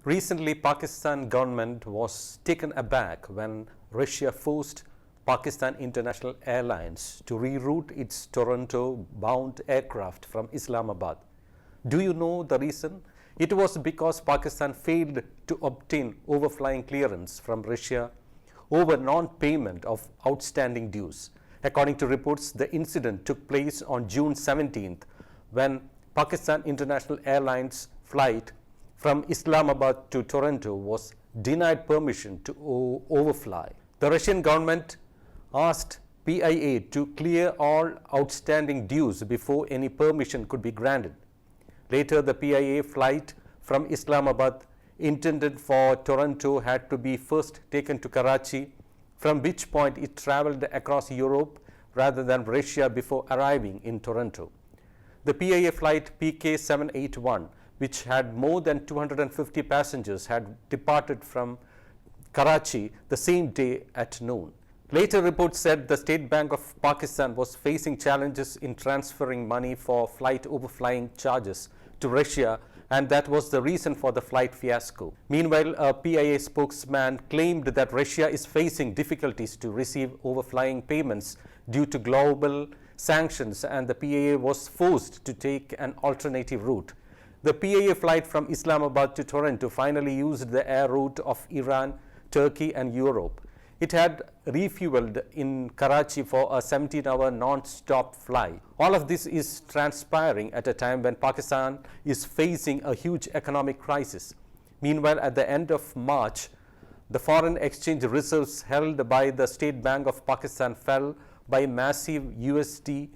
Recently, Pakistan government was taken aback when Russia forced Pakistan International Airlines to reroute its Toronto-bound aircraft from Islamabad. Do you know the reason? It was because Pakistan failed to obtain overflying clearance from Russia over non-payment of outstanding dues. According to reports, the incident took place on June 17th when Pakistan International Airlines flight from Islamabad to Toronto was denied permission to overfly. The Russian government asked PIA to clear all outstanding dues before any permission could be granted. Later, the PIA flight from Islamabad intended for Toronto had to be first taken to Karachi, from which point it travelled across Europe rather than Russia before arriving in Toronto. The PIA flight PK781, which had more than 250 passengers, had departed from Karachi the same day at noon. Later reports said the State Bank of Pakistan was facing challenges in transferring money for flight overflying charges to Russia, and that was the reason for the flight fiasco. Meanwhile, a PIA spokesman claimed that Russia is facing difficulties to receive overflying payments due to global sanctions, and the PIA was forced to take an alternative route. The PIA flight from Islamabad to Toronto finally used the air route of Iran, Turkey and Europe. It had refueled in Karachi for a 17-hour non-stop flight. All of this is transpiring at a time when Pakistan is facing a huge economic crisis. Meanwhile, at the end of March, the foreign exchange reserves held by the State Bank of Pakistan fell by massive USD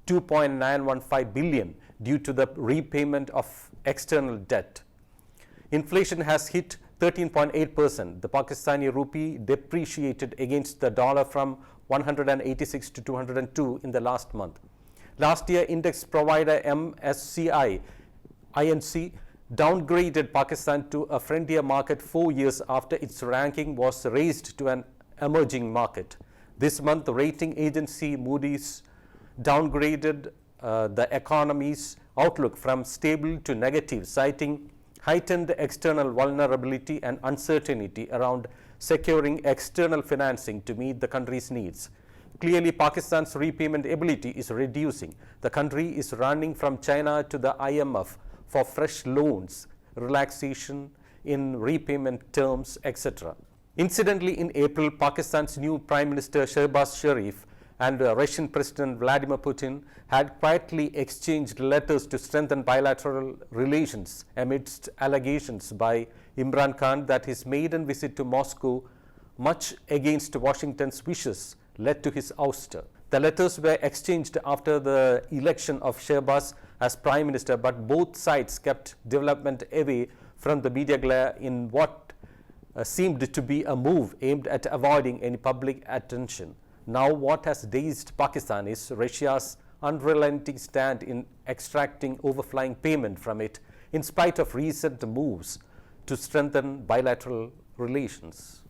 2.915 billion due to the repayment of external debt. Inflation has hit 13.8%. The Pakistani rupee depreciated against the dollar from 186 to 202 in the last month. Last year, index provider MSCI INC downgraded Pakistan to a frontier market 4 years after its ranking was raised to an emerging market. This month, the rating agency Moody's downgraded the economy's outlook from stable to negative, citing heightened external vulnerability and uncertainty around securing external financing to meet the country's needs. Clearly, Pakistan's repayment ability is reducing. The country is running from China to the IMF for fresh loans, relaxation in repayment terms, etc. Incidentally, in April, Pakistan's new Prime Minister Shehbaz Sharif and Russian President Vladimir Putin had quietly exchanged letters to strengthen bilateral relations amidst allegations by Imran Khan that his maiden visit to Moscow, much against Washington's wishes, led to his ouster. The letters were exchanged after the election of Shehbaz as Prime Minister, but both sides kept development away from the media glare in what seemed to be a move aimed at avoiding any public attention. Now, what has dazed Pakistan is Russia's unrelenting stand in extracting overflying payment from it, in spite of recent moves to strengthen bilateral relations.